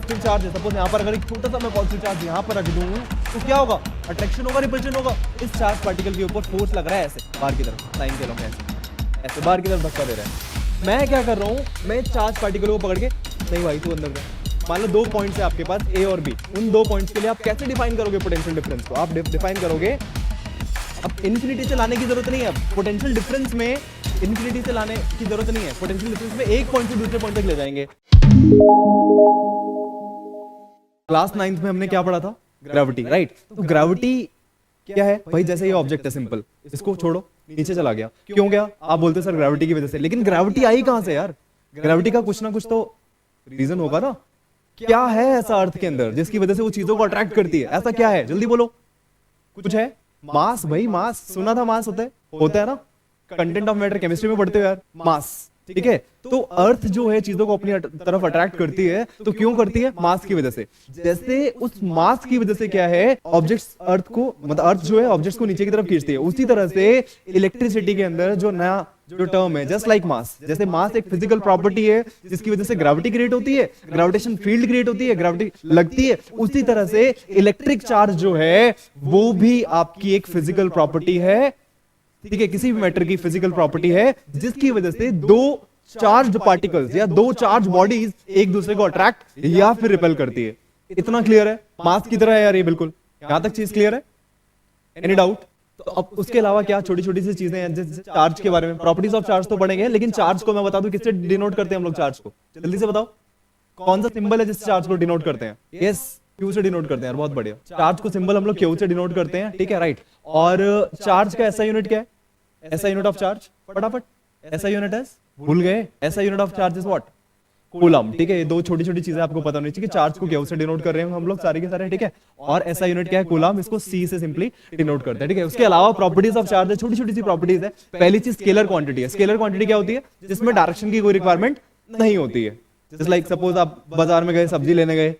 Positive charge है, suppose यहाँ पर अगर एक छोटा सा मैं पॉजिटिव चार्ज यहाँ पर रख दूँ तो क्या होगा, अट्रैक्शन होगा, रिपल्शन होगा। इस चार्ज पार्टिकल के ऊपर फोर्स लग रहा है ऐसे बाहर की तरफ, साइन के लोग ऐसे बाहर की तरफ धक्का दे रहा है। मैं क्या कर रहा हूँ, मैं चार्ज पार्टिकल को पकड़ के, नहीं भाई तू अंदर जा। मान लो 2 पॉइंट्स है आपके पास ए और बी, उन 2 पॉइंट्स के लिए आप कैसे डिफाइन करोगे पोटेंशियल डिफरेंस को, आप डिफाइन करोगे, अब इन्फिनिटी से लाने की जरूरत नहीं है। अब पोटेंशियल डिफरेंस में इन्फिनिटी से लाने की जरूरत नहीं है, पोटेंशियल डिफरेंस में एक पॉइंट से दूसरे पॉइंट तक ले जाएंगे। क्लास 9th में हमने क्या पढ़ा था, ग्रेविटी, राइट। तो ग्रेविटी क्या है भाई, जैसे ये ऑब्जेक्ट है सिंपल, इसको छोड़ो नीचे चला गया, क्यों गया, आप बोलते सर ग्रेविटी की वजह से, लेकिन ग्रेविटी आई कहां से यार, ग्रेविटी का कुछ ना कुछ तो रीजन होगा ना। क्या है ऐसा अर्थ के अंदर जिसकी वजह से वो चीजों को अट्रैक्ट करती है, ऐसा क्या है, जल्दी बोलो। कुछ है, मास भाई, मास सुना था, मास होता है ना, कंटेंट ऑफ मैटर केमिस्ट्री में पढ़ते हो यार, मास, ठीक है। तो अर्थ जो है चीजों को अपनी तरफ अट्रैक्ट करती है, तो क्यों करती है, मास की वजह से। जैसे उस मास की वजह से क्या है, ऑब्जेक्ट्स अर्थ को, मतलब अर्थ जो है ऑब्जेक्ट्स को नीचे की तरफ खींचती है। उसी तरह से इलेक्ट्रिसिटी के अंदर जो नया जो टर्म है, जस्ट लाइक मास, जैसे मास एक फिजिकल प्रॉपर्टी है जिसकी वजह से ग्रेविटी क्रिएट होती है, ग्रेविटेशन फील्ड क्रिएट होती है, ग्रेविटी लगती है, उसी तरह से इलेक्ट्रिक चार्ज जो है वो भी आपकी एक फिजिकल प्रॉपर्टी है, ठीक है, किसी भी मैटर की फिजिकल प्रॉपर्टी है, जिसकी वजह से 2 चार्ज पार्टिकल्स या 2 चार्ज बॉडीज एक दूसरे को अट्रैक्ट या फिर रिपेल करती है। इतना क्लियर है, मास की तरह है यार ये, बिल्कुल यहां तक चीज क्लियर है, एनी डाउट। तो अब उसके अलावा क्या छोटी छोटी सी चीजें हैं, जैसे चार्ज के बारे में, प्रॉपर्टीज ऑफ चार्ज तो पढ़ेंगे, लेकिन चार्ज को मैं बता दूं किससे डिनोट करते हैं हम लोग चार्ज को, जल्दी से बताओ कौन सा सिंबल है जिससे चार्ज को डिनोट करते हैं। यस, क्यू से डिनोट करते हैं यार, बहुत बढ़िया। चार्ज को सिंबल हम लोग क्यू से डिनोट करते हैं, ठीक है, राइट। और चार्ज का ऐसा यूनिट क्या है, ऐसा यूनिट ऑफ चार्ज, फटाफट ऐसा यूनिट है, भूल गए, ऐसा unit of charge is what, coulomb, ठीक है। ये 2 छोटी छोटी चीजें आपको पता होनी चाहिए, चार्ज को क्या से डिनोट कर रहे हैं हम लोग सारे के सारे, ठीक है। और ऐसा यूनिट क्या है, कूलम, इसको सी से सिंपली डिनोट करते हैं, ठीक है। उसके अलावा प्रॉपर्टीज ऑफ चार्ज है, छोटी छोटी सी प्रॉपर्टीज है। पहली चीज स्केलर क्वांटिटी है। स्केलर क्वांटिटी क्या होती है, जिसमें डायरेक्शन की कोई रिक्वायरमेंट नहीं होती है। जस्ट लाइक सपोज आप बाजार में गए, सब्जी लेने गए,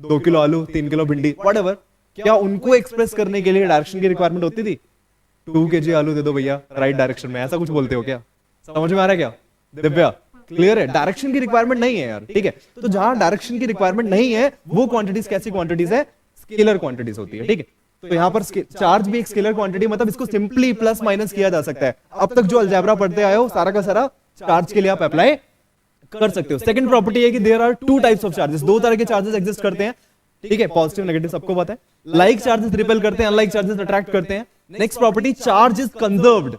2 किलो आलू, 3 किलो भिंडी, व्हाटएवर, क्या उनको एक्सप्रेस करने के लिए डायरेक्शन की रिक्वायरमेंट होती थी, 2 kg आलू दे दो भैया राइट डायरेक्शन में, ऐसा कुछ बोलते हो क्या, समझ में आ रहा है क्या दिव्या, क्लियर है, डायरेक्शन की रिक्वायरमेंट नहीं है यार, ठीक है। तो जहां डायरेक्शन की रिक्वायरमेंट नहीं है वो क्वांटिटीज कैसी क्वांटिटीज है, स्केलर क्वांटिटीज होती है, ठीक है। तो यहाँ पर चार्ज भी एक स्केलर क्वांटिटी, मतलब इसको सिंपली प्लस माइनस किया जा सकता है। अब तक जो अलजेब्रा पढ़ते आए हो सारा का सारा चार्ज के लिए आप अप्लाई कर सकते हो। सेकंड प्रॉपर्टी है कि there are 2 types of charges, 2 तरह के चार्जेस एग्जिस्ट करते हैं, ठीक है, पॉजिटिव नेगेटिव सबको पता है। लाइक चार्जेस रिपेल करते हैं, अनलाइक चार्जेस अट्रैक्ट करते हैं। Next property, charge is conserved,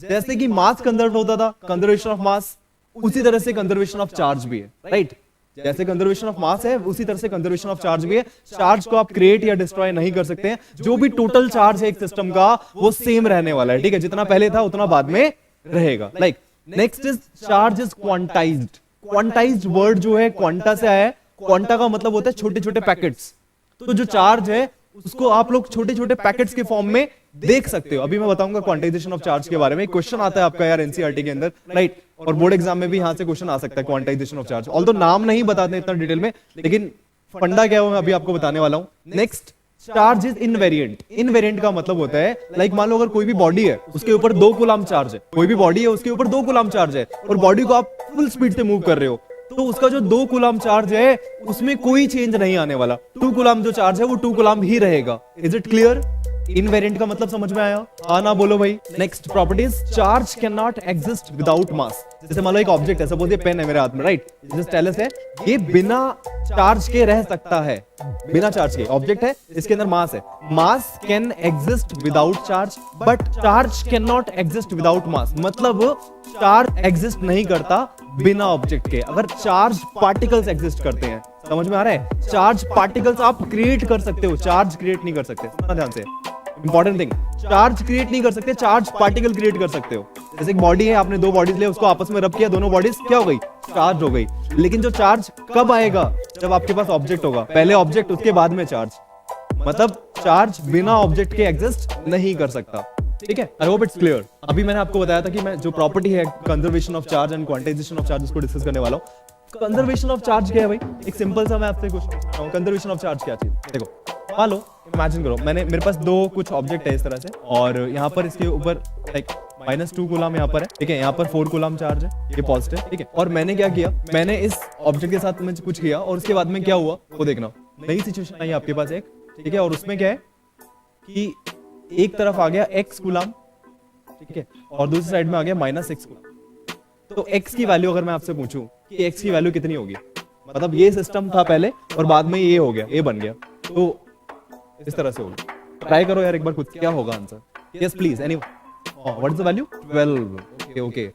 जैसे कि मास कंजर्व होता था, कंजर्वेशन ऑफ मास, उसी तरह से कंजर्वेशन ऑफ चार्ज भी है, राइट। जैसे कंजर्वेशन ऑफ मास है उसी तरह से कंजर्वेशन ऑफ चार्ज भी है। चार्ज को आप क्रिएट या डिस्ट्रॉय नहीं कर सकते हैं, जो भी टोटल चार्ज है एक सिस्टम का वो सेम रहने वाला है, ठीक है, जितना पहले था उतना बाद में रहेगा, like. Next is charge is quantized. Quantized word जो है क्वांटा से आया है, क्वांटा का मतलब होता है छोटे छोटे पैकेट्स। तो जो चार्ज है उसको आप लोग छोटे छोटे पैकेट्स के फॉर्म में देख सकते हो। अभी मैं बताऊंगा क्वांटाइजेशन ऑफ चार्ज के बारे में, क्वेश्चन आता है आपका यार एनसीईआरटी के अंदर, राइट, और बोर्ड एग्जाम में भी यहां से क्वेश्चन आ सकता है क्वांटाइजेशन ऑफ चार्ज। ऑल्दो नाम नहीं बताते इतना डिटेल में, लेकिन फंडा क्या है मैं अभी आपको बताने वाला हूं। Next, charge is invariant. Invariant का मतलब होता है, लाइक मान लो अगर कोई भी बॉडी है उसके ऊपर 2 कूलम चार्ज है, कोई भी बॉडी है उसके ऊपर 2 कूलम चार्ज है, और बॉडी को आप फुल स्पीड से मूव कर रहे हो, तो उसका जो 2 कूलम चार्ज है उसमें कोई चेंज नहीं आने वाला, 2 कूलम जो चार्ज है वो 2 कूलम ही रहेगा। Is it clear? इनवेरिएंट का मतलब समझ में आया? आना बोलो भाई। Next properties, charge cannot exist without mass. जैसे मान लो एक ऑब्जेक्ट है, सपोज ये पेन है मेरे हाथ में, राइट, जैसे स्टाइलस है, ये बिना चार्ज के रह सकता है, बिना चार्ज के ऑब्जेक्ट है, इसके अंदर मास है। Mass can exist without charge, but charge cannot exist without mass. मतलब चार्ज एग्जिस्ट नहीं करता बिना ऑब्जेक्ट के, अगर चार्ज पार्टिकल्स एग्जिस्ट करते हैं। समझ में आ रहा है? चार्ज पार्टिकल्स आप क्रिएट कर सकते हो, चार्ज क्रिएट नहीं कर सकते। सुनना ध्यान से, इंपॉर्टेंट थिंग, चार्ज क्रिएट नहीं कर सकते, चार्ज पार्टिकल क्रिएट कर सकते हो। जैसे एक बॉडी है, आपने 2 बॉडीज ले, उसको आपस में रब किया, दोनों बॉडीज क्या हो गई, चार्ज हो गई। लेकिन जो चार्ज कब आएगा, जब आपके पास ऑब्जेक्ट होगा, पहले ऑब्जेक्ट उसके बाद में चार्ज, मतलब चार्ज बिना ऑब्जेक्ट के एग्जिस्ट नहीं कर सकता, ठीक है। I hope it's clear. अभी मैंने आपको बताया था कि मैं जो प्रॉपर्टी है conservation of charge and quantization of charge उसको डिस्कस करने वाला हूं। कंजर्वेशन ऑफ चार्ज क्या है भाई? एक सिंपल सा मैं आपसे क्वेश्चन पूछता हूं, कंजर्वेशन ऑफ चार्ज क्या चीज? देखो, मान लो, इमेजिन करो, मेरे पास 2 कुछ ऑब्जेक्ट है इस तरह से, और यहाँ पर इसके ऊपर लाइक -2 कूलम यहाँ पर है, ठीक है, यहाँ पर 4 कूलम चार्ज है, ये पॉजिटिव, ठीक है। और मैंने क्या किया, मैंने इस ऑब्जेक्ट के साथ में कुछ किया और उसके बाद में क्या हुआ वो देखना। नई सिचुएशन आई आपके पास एक, ठीक है, और उसमें क्या है कि एक तरफ आ गया x कूलम, ठीक है, और दूसरी साइड में आ गया -6 कूलम। तो x की वैल्यू अगर मैं आपसे पूछूं कि x की वैल्यू कितनी होगी, मतलब ये सिस्टम था पहले और बाद में ये हो गया, ये बन गया, तो इस तरह से होगा। ट्राई करो यार एक बार खुद, क्या होगा answer? Yes please, anyone. What is the value? 12। Okay,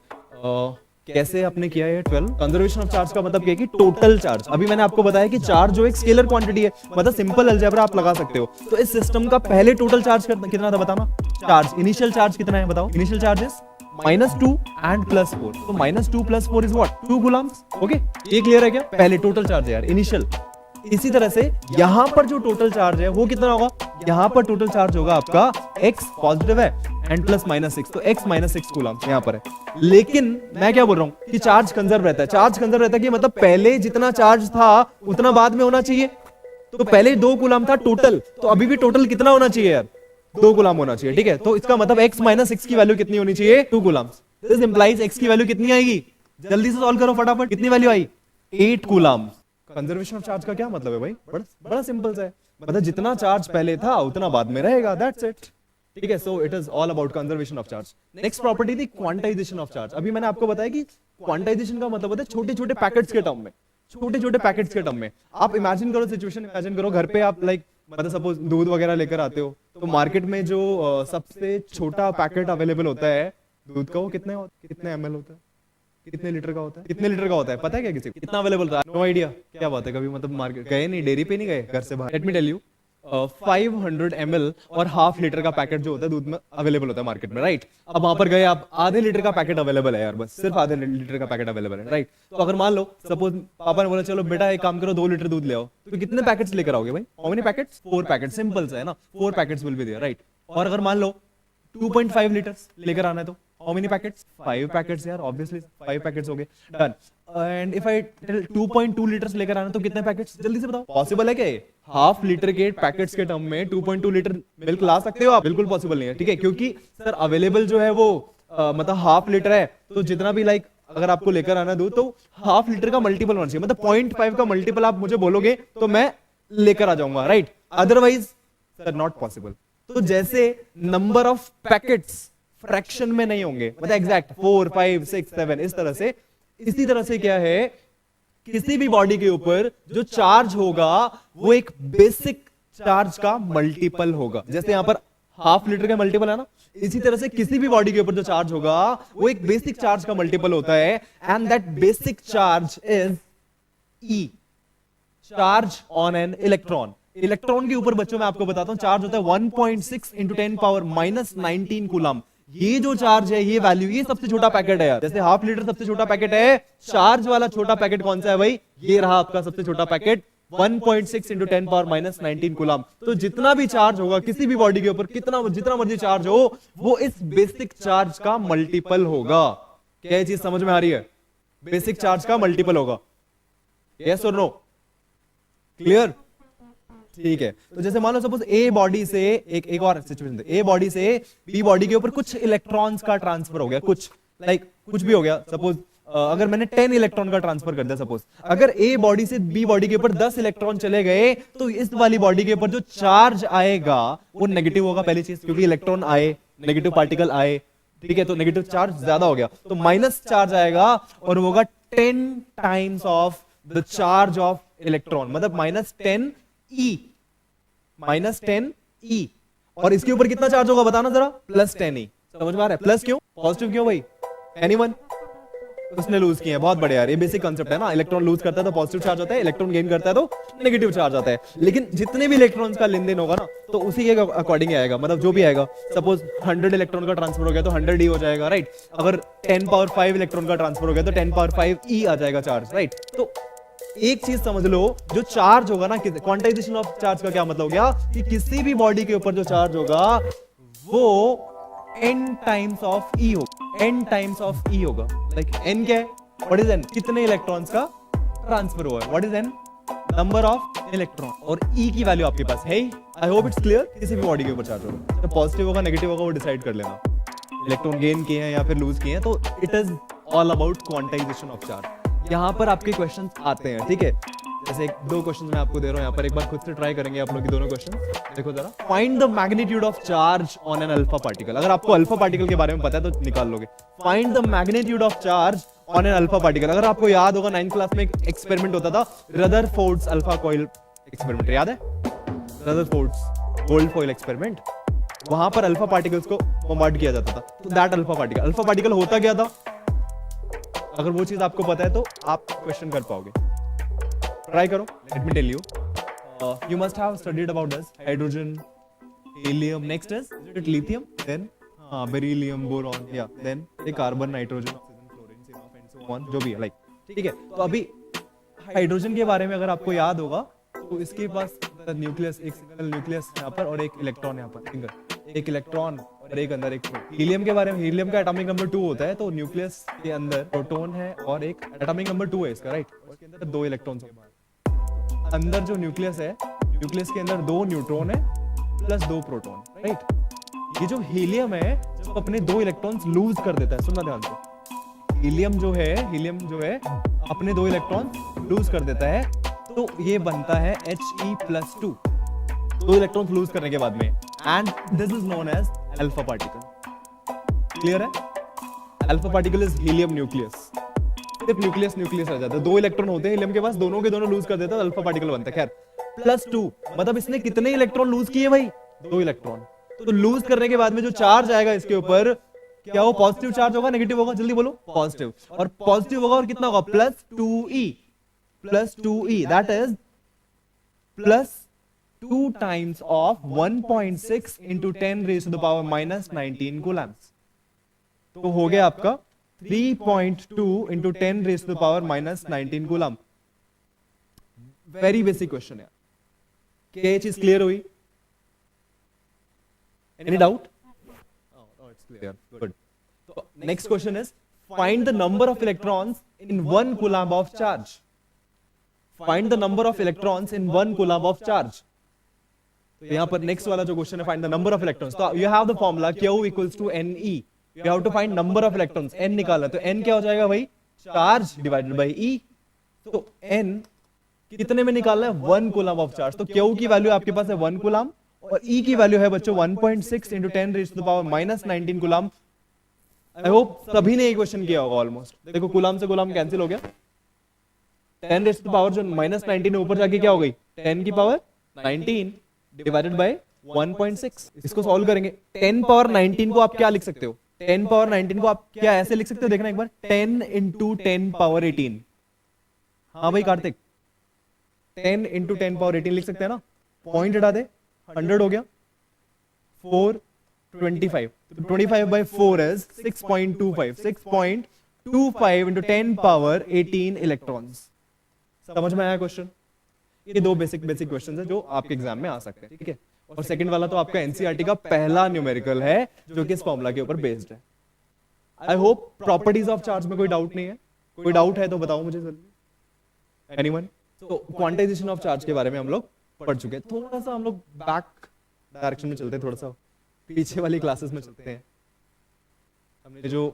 कैसे आपने किया है 12? कंजर्वेशन ऑफ चार्ज का मतलब क्या है कि टोटल चार्ज। अभी मैंने आपको बताया कि चार्ज जो एक स्केलर क्वांटिटी है, मतलब सिंपल अलजेब्रा आप लगा सकते हो। तो इस सिस्टम का पहले टोटल चार्ज कितना था बताना? चार्ज, इनिशियल चार्ज कितना है बताओ? Initial charge is -2 and +4। तो -2 + 4 इज व्हाट? 2 कूलम्स। ओके, ये क्लियर है क्या? पहले टोटल चार्ज है यार, इनिशियल। इसी तरह से यहां पर जो टोटल चार्ज है वो कितना होगा? यहां पर टोटल चार्ज होगा आपका x पॉजिटिव है एंड +6, तो x -6 कूलम यहां पर है। लेकिन मैं क्या बोल रहा हूं कि चार्ज कंजर्व रहता है। चार्ज कंजर्व रहता है कि मतलब पहले जितना चार्ज था उतना बाद में होना चाहिए। तो पहले 2 कूलम था टोटल, तो अभी भी टोटल कितना होना चाहिए यार? 2 कूलम होना चाहिए, ठीक है। तो इसका मतलब x -6 की वैल्यू कितनी होनी चाहिए? 2 कूलम। दिस इंप्लाइज x की वैल्यू कितनी आएगी? जल्दी से सॉल्व करो फटाफट। कितनी value I? 8 coulomb. Conservation of charge का क्या मतलब है भाई? बड़ा सिंपल सा है, मतलब जितना चार्ज पहले था उतना बाद में रहेगा, दैट्स इट, ठीक है। So it is all about conservation of charge. Next property थी क्वांटाइजेशन ऑफ चार्ज। अभी मैंने आपको बताया कि क्वांटाइजेशन का मतलब होता है छोटे छोटे पैकेट्स के टर्म में, छोटे छोटे पैकेट्स के टर्म में। आप इमेजिन करो, सिचुएशन इमेजिन करो, घर पे आप लाइक मतलब सपोज दूध वगैरह लेकर आते हो, तो मार्केट में जो सबसे छोटा पैकेट अवेलेबल होता है दूध का, वो कितने ml होता है? कितने लीटर का होता है? कितने लीटर का होता है पता है क्या किसी को? कितना अवेलेबल था? No idea. क्या बात है, कभी मतलब मार्केट गए नहीं, डेयरी पे नहीं गए घर से बाहर? Let me tell you, 500 ml और ½ लीटर का पैकेट जो होता है दूध में अवेलेबल होता है मार्केट में, राइट। अब वहां पर गए आप, आधे लीटर का पैकेट अवेलेबल है यार, बस सिर्फ आधे लीटर का पैकेट अवेलेबल है, राइट। तो अगर मान लो सपोज पापा ने बोला चलो बेटा एक काम करो 2 लीटर दूध ले आओ, तो कितने पैकेट्स लेकर आओगे भाई? How many packets? 4 packet, simple सा है ना, 4 packets will be there, right. और अगर मान लो 2.5 लीटर्स लेकर आना है तो हाउ मेनी पैकेट्स? 5 पैकेट्स यार, ऑब्वियसली 5 पैकेट्स हो गए, done. And if I tell 2.2 litres लेकर आना तो कितने पैकेट्स? जल्दी से बताओ, पॉसिबल है क्या ये? ½ लीटर के पैकेट्स के टर्म में 2.2 लीटर मिल्क ला सकते हो आप? बिल्कुल पॉसिबल नहीं है, ठीक है, क्योंकि सर अवेलेबल जो है वो मतलब ½ लीटर है, तो जितना भी लाइक अगर आपको लेकर आना दूध तो ½ लीटर का मल्टीपल होना चाहिए, मतलब 0.5 का मल्टीपल आप मुझे बोलोगे तो मैं लेकर आ जाऊंगा, right. Otherwise sir not possible. तो जैसे नंबर ऑफ पैकेट्स फ्रैक्शन में नहीं होंगे, मतलब एग्जैक्ट 4, 5, 6, 7 इस तरह से, इसी तरह से क्या है, किसी भी बॉडी के ऊपर जो चार्ज होगा वो एक बेसिक चार्ज का मल्टीपल होगा। जैसे यहां पर ½ लीटर का मल्टीपल है ना, इसी तरह से किसी भी बॉडी के ऊपर जो चार्ज होगा वो एक बेसिक चार्ज का मल्टीपल होता है, and that basic charge is E, charge on an electron. Electron के ऊपर बच्चों मैं आपको बताता हूं चार्ज होता है 1.6 × 10⁻⁻19 कूलम। ये जो चार्ज है, ये वैल्यू, ये सबसे छोटा पैकेट है यार। जैसे ½ लीटर सबसे छोटा पैकेट है, चार्ज वाला छोटा पैकेट कौन सा है भाई? ये रहा आपका सबसे छोटा पैकेट, 1.6 × 10⁻⁻19 कूलम। तो जितना भी चार्ज होगा किसी भी बॉडी के ऊपर, जितना मर्जी चार्ज हो, वो इस बेसिक चार्ज का मल्टीपल होगा। क्या ये चीज समझ में आ रही है? बेसिक चार्ज का मल्टीपल होगा, यस और नो? क्लियर? ठीक है। तो जैसे मान लो सपोज ए बॉडी से एक और सिचुएशन, ए बॉडी से बी बॉडी के ऊपर कुछ इलेक्ट्रॉन्स का ट्रांसफर हो गया, कुछ कुछ भी हो गया। सपोज अगर मैंने 10 इलेक्ट्रॉन का ट्रांसफर कर दिया, सपोज अगर ए बॉडी से बी बॉडी के ऊपर 10 इलेक्ट्रॉन चले गए, तो इस वाली बॉडी के ऊपर जो चार्ज आएगा वो नेगेटिव होगा, पहली चीज, क्योंकि इलेक्ट्रॉन आए, नेगेटिव पार्टिकल आए, ठीक है, तो नेगेटिव चार्ज ज्यादा हो गया, तो माइनस चार्ज आएगा और होगा 10 times of the charge of electron, मतलब -10E। और इसके ऊपर कितना चार्ज होगा बताना जरा? +10E। समझ में आ रहा है? प्लस क्यों, पॉजिटिव क्यों भाई? एनीवन? उसने लूज किया है, बहुत बढ़िया यार, ये बेसिक कांसेप्ट है ना। इलेक्ट्रॉन लूज करता है तो पॉजिटिव चार्ज आता है, इलेक्ट्रॉन गेन करता है तो नेगेटिव चार्ज आता है। लेकिन जितने भी इलेक्ट्रॉन्स का लेन देन होगा ना, तो उसी के अकॉर्डिंग आएगा, मतलब जो भी आएगा। सपोज 100 इलेक्ट्रॉन का ट्रांसफर हो गया तो 100E हो जाएगा, राइट। अगर 10⁵ इलेक्ट्रॉन का ट्रांसफर हो गया तो 10⁵E आ जाएगा चार्ज, राइट। तो एक चीज समझ लो, जो चार्ज होगा ना, क्वांटाइजेशन ऑफ चार्ज का क्या मतलब हो गया कि किसी भी बॉडी के ऊपर जो चार्ज होगा वो n टाइम्स ऑफ E होगा, n टाइम्स ऑफ E होगा। लाइक n क्या है? What is n? कितने इलेक्ट्रॉन्स का ट्रांसफर हुआ है। What is n? Number of electron. और E की वैल्यू आपके पास है। I hope it's clear. किसी भी बॉडी के ऊपर चार्ज होगा, तो पॉजिटिव होगा, नेगेटिव होगा, वो डिसाइड कर लेना। इलेक्ट्रॉन गेन किए हैं या फिर लूज किए हैं, तो it is all about quantization of charge. यहाँ पर आपके क्वेश्चन आते हैं, ठीक है। जैसे एक दो क्वेश्चन मैं आपको दे रहा हूँ यहाँ पर, एक बार खुद से ट्राई करेंगे आप लोग की दोनों क्वेश्चन। देखो जरा, find the magnitude of charge on an alpha particle. अगर आपको अल्फा पार्टिकल के बारे में पता है तो निकाल लोगे। Find the magnitude of charge on an alpha particle. अगर आपको याद होगा 9th क्लास में एक एक्सपेरिमेंट होता था, रदरफोर्ड्स अल्फा कॉइल एक्सपेरिमेंट, याद है? Rutherford's gold foil experiment. वहां पर अल्फा पार्टिकल्स को बॉम्बार्ड किया जाता था। तो दैट अल्फा पार्टिकल होता क्या था? अगर वो चीज आपको पता है तो आप क्वेश्चन कर पाओगे। ट्राई करो, let me tell you. You must have studied about this, hydrogen, helium, next is it lithium, then beryllium, boron, या देन एक carbon, nitrogen, oxygen, fluorine, sigma and so on, जो भी है, लाइक, ठीक है। तो अभी हाइड्रोजन के बारे में अगर आपको याद होगा तो इसके पास न्यूक्लियस, एक सिंगल न्यूक्लियस यहाँ पर और एक इलेक्ट्रॉन यहाँ पर, सिंगल एक इलेक्ट्रॉन और एक अंदर एक प्रोटॉन। हीलियम के बारे में, हीलियम का एटॉमिक नंबर 2 होता है, तो न्यूक्लियस के अंदर प्रोटॉन है और एक एटॉमिक नंबर 2 है इसका, राइट। उसके अंदर 2 इलेक्ट्रॉन्स हैं। अंदर जो न्यूक्लियस है, न्यूक्लियस के अंदर 2 न्यूट्रॉन है प्लस 2 प्रोटॉन, राइट। ये जो हीलियम है जब अपने 2 इलेक्ट्रॉन्स लूज कर देता है, सुनना ध्यान से, हीलियम जो है अपने 2 इलेक्ट्रॉन लूज कर देता है, तो ये बनता है He+2, 2 इलेक्ट्रॉन्स लूज करने के बाद में, and this is known as alpha particle. Clear है? Alpha particle is helium nucleus. सिर्फ न्यूक्लियस रह जाता है, 2 इलेक्ट्रॉन होते हैं हीलियम के पास, दोनों के दोनों लूज कर देता है, अल्फा पार्टिकल बनता है। खैर, +2 मतलब इसने कितने इलेक्ट्रॉन लूज किए भाई? 2 इलेक्ट्रॉन। तो लूज करने के बाद में जो चार्ज आएगा इसके ऊपर, क्या वो पॉजिटिव चार्ज होगा, नेगेटिव होगा? जल्दी बोलो। पॉजिटिव। और पॉजिटिव होगा और कितना होगा? +2e, that is +2 times of 1.6 into 10 raised to the power minus 19 coulombs। तो हो गया आपका 3.2 into 10 raised to the power minus 19 coulomb. Very basic question है। क्या ये चीज क्लियर हुई? Any doubt? It's clear, good. तो next question is find the number of electrons in 1 coulomb of charge. Find the number of electrons in 1 coulomb of charge. तो यहां पर next वाला जो क्वेश्चन है, find the number of electrons. तो you have the formula Q equals to Ne। You have to find number of electrons, n निकालना। तो n क्या हो जाएगा भाई? Charge divided by E। तो n कितने में निकालना है? 1 कूलम ऑफ चार्ज। तो Q की वैल्यू आपके पास है 1 कूलम और E की वैल्यू है बच्चों 1.6 into 10 raised to the power minus 19 coulomb. I hope सभी ने ये क्वेश्चन किया होगा ऑलमोस्ट। देखो कूलम से कूलम कैंसिल हो गया, 10 raised to the power जो -19 है ऊपर जाके क्या हो गई? 10 की पावर 19 डिवाइडेड बाय 1.6। इसको सॉल्व करेंगे। 10 पावर 19 को आप क्या लिख सकते हो? 10 पावर 19 को आप क्या ऐसे लिख सकते हो? देखना एक बार, 10 into 10 पावर 18। हाँ भाई कार्तिक, 10 into 10 पावर 18 लिख सकते हैं ना? पॉइंट हटा दे, 100 हो गया, 425। तो 25 by 4 is 6.25। 6.25 into 10 power 18 electrons. समझ में आया क्वेश्चन? ये 2 बेसिक क्वेश्चन है जो आपके एग्जाम में आ सकते हैं, ठीक है। और सेकंड वाला तो आपका एनसीईआरटी का पहला न्यूमेरिकल है जो कि इस फॉर्मूला के ऊपर बेस्ड है। I hope properties of charge में कोई डाउट नहीं है। कोई डाउट है तो बताओ मुझे जल्दी। एनीवन? तो क्वांटाइजेशन ऑफ चार्ज के बारे में हम लोग पढ़ चुके हैं। थोड़ा सा हम लोग बैक डायरेक्शन में चलते हैं, थोड़ा सा पीछे वाली क्लासेस में चलते हैं। हमने जो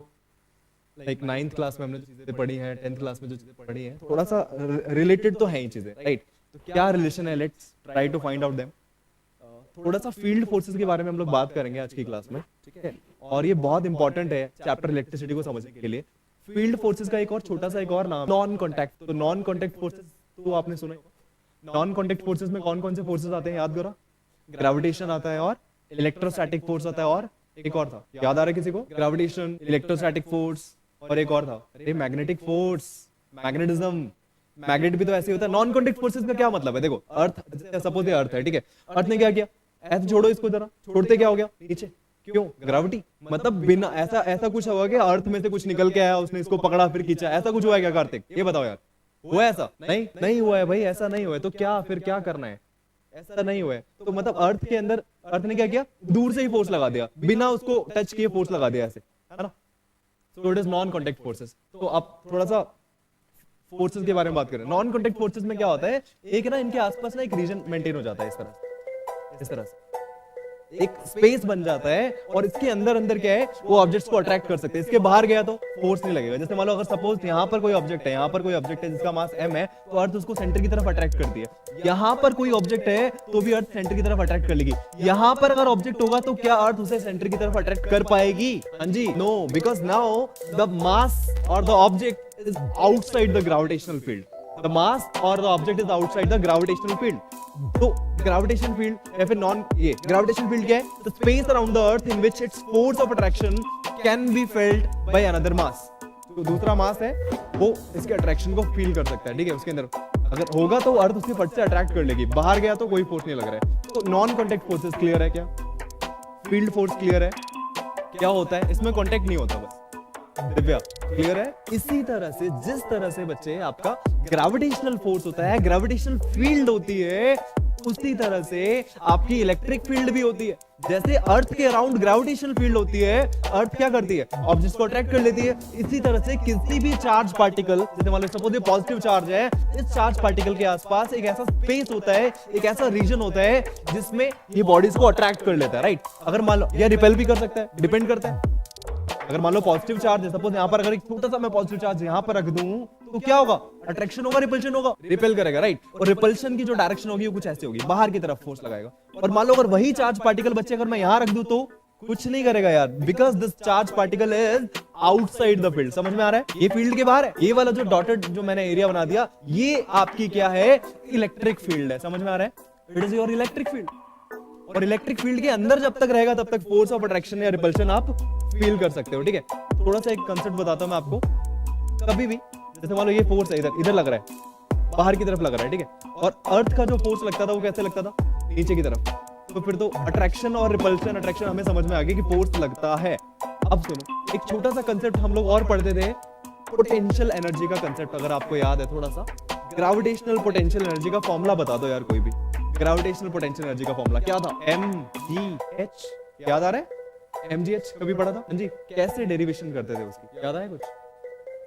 लाइक 9th क्लास में हमने जो चीजें पढ़ी हैं, 10th क्लास में जो चीजें पढ़ी हैं, थोड़ा सा रिलेटेड तो है ही चीजें, राइट। तो क्या रिलेशन है? Let's try to find out them. थोड़ा सा फील्ड फोर्सेस के बारे में हम लोग बात करेंगे आज की क्लास में, ठीक है। और ये बहुत इंपॉर्टेंट है चैप्टर इलेक्ट्रिसिटी को समझने के लिए। फील्ड फोर्सेस का एक और छोटा सा एक और नाम, नॉन कॉन्टैक्ट। तो नॉन कॉन्टैक्ट फोर्सेस तो आपने सुना ही। नॉन कॉन्टैक्ट फोर्सेस में कौन कौन से फोर्सेस आते हैं याद करो? ग्रेविटेशन आता है और इलेक्ट्रोस्टैटिक फोर्स आता है और एक और था, याद आ रहा है किसी को? ग्रेविटेशन, इलेक्ट्रोस्टैटिक फोर्स और एक और था, अरे मैग्नेटिक फोर्स, मैग्नेटिज्म। मैग्नेट भी तो ऐसे होता है। नॉन कॉन्टैक्ट फोर्सेस का क्या मतलब है? देखो अर्थ, सपोज ये अर्थ है, ठीक है। अर्थ ने क्या किया? ऐसे छोड़ो इसको जरा, छोड़ते क्या हो गया? नीचे। क्यों? ग्रेविटी। मतलब बिना ऐसा कुछ हुआ कि अर्थ में से कुछ निकल के आया, उसने इसको पकड़ा फिर खींचा, ऐसा कुछ हुआ है क्या कार्तिक? ये बताओ यार, हुआ ऐसा? नहीं हुआ है भाई, ऐसा नहीं हुआ है। तो क्या फिर क्या करना है? ऐसा नहीं हुआ है। तो मतलब अर्थ के अंदर अर्थ ने क्या किया? दूर से ही फोर्स लगा दिया, बिना उसको टच किए फोर्स लगा दिया ऐसे, है ना। So it is non contact forces. तो आप थोड़ा सा फोर्सेस के बारे में बात करें। नॉन कॉन्टैक्ट फोर्सेस में क्या होता है? एक ना इनके आसपास ना एक रीजन मेंटेन हो जाता है इस तरह से एक स्पेस बन जाता है और इसके अंदर अंदर क्या है, वो ऑब्जेक्ट्स को अट्रैक्ट कर सकते हैं। इसके बाहर गया तो फोर्स नहीं लगेगा। जैसे मान लो अगर सपोज यहाँ पर कोई ऑब्जेक्ट है, यहाँ पर कोई ऑब्जेक्ट है जिसका मास m है, तो अर्थ उसको सेंटर की तरफ अट्रैक्ट करती है। यहाँ पर कोई ऑब्जेक्ट है तो भी अर्थ सेंटर की तरफ अट्रैक्ट कर लेगी। यहाँ पर अगर ऑब्जेक्ट होगा तो क्या अर्थ उसे सेंटर की तरफ अट्रैक्ट कर पाएगी? हाँ जी, no, because now the mass और the object is outside the gravitational field. The mass or the object is outside the gravitational field. तो gravitation field या फिर ये gravitation field क्या है? The space around the earth in which its force of attraction can be felt by another mass. तो दूसरा मास है वो इसके अट्रैक्शन को फील कर सकता है, ठीक है। उसके अंदर अगर होगा तो अर्थ उसके फट से अट्रैक्ट कर लेगी। बाहर गया तो कोई फोर्स नहीं लग रहा है। तो नॉन कॉन्टेक्ट फोर्सेस क्लियर है क्या? फील्ड फोर्स क्लियर है? क्या होता है इसमें? कॉन्टेक्ट नहीं होता बस। दिव्या क्लियर है? इसी तरह से जिस तरह से बच्चे आपका ग्रेविटेशनल फोर्स होता है, ग्रेविटेशनल फील्ड होती है, उसी तरह से आपकी इलेक्ट्रिक फील्ड भी होती है। जैसे अर्थ के अराउंड ग्रेविटेशनल फील्ड होती है, अर्थ क्या करती है? ऑब्जेक्ट्स को अट्रैक्ट कर लेती है। इसी तरह से किसी भी चार्ज पार्टिकल, जैसे मान लो सपोज ये पॉजिटिव चार्ज है, इस चार्ज पार्टिकल के आसपास एक ऐसा स्पेस होता है, एक ऐसा रीजन होता है जिसमें ये बॉडीज को अट्रैक्ट कर लेता है, राइट। अगर मान लो या रिपेल भी कर सकता है, डिपेंड करता है। अगर मान लो पॉजिटिव चार्ज है, सपोज यहाँ पर अगर एक छोटा सा मैं पॉजिटिव चार्ज यहाँ पर रख दूं तो क्या होगा? अट्रैक्शन होगा, रिपल्शन होगा? रिपेल करेगा, राइट। और रिपल्शन की जो डायरेक्शन होगी वो कुछ ऐसी होगी, बाहर की तरफ फोर्स लगाएगा। और मान लो अगर वही चार्ज पार्टिकल बच्चे अगर मैं यहाँ रख दूं तो कुछ नहीं करेगा यार, because this charge particle is outside the field. समझ में आ रहा है? ये फील्ड के बाहर है। ये वाला जो डॉटेड जो मैंने एरिया बना दिया, ये आपकी क्या है? इलेक्ट्रिक फील्ड है। समझ में आ रहा है? It is your electric field. और इलेक्ट्रिक फील्ड के अंदर जब तक रहेगा तब तक फोर्स ऑफ अट्रैक्शन या रिपल्शन आप फील कर सकते हो, ठीक है। थोड़ा सा एक कंसेप्ट बताता हूं मैं आपको। कभी भी जैसे मान लो ये फोर्स है, इधर लग रहा है, बाहर की तरफ लग रहा है, ठीक है। और अर्थ का जो फोर्स लगता था वो कैसे लगता था? नीचे की तरफ। तो फिर तो अट्रैक्शन और रिपल्शन, अट्रैक्शन हमें समझ में आ गया कि फोर्स लगता है। अब सुनो, एक छोटा सा कंसेप्ट हम लोग और पढ़ते थे, पोटेंशियल एनर्जी का कंसेप्ट, अगर आपको याद है थोड़ा सा। ग्रेविटेशनल पोटेंशियल एनर्जी का फॉर्मूला बता दो यार कोई भी। ग्रेविटेशनल पोटेंशियल एनर्जी का फॉर्मूला क्या था? mgh। याद आ रहा है? mgh कभी पढ़ा था? हाँ जी। कैसे डेरिवेशन करते थे उसकी? याद आया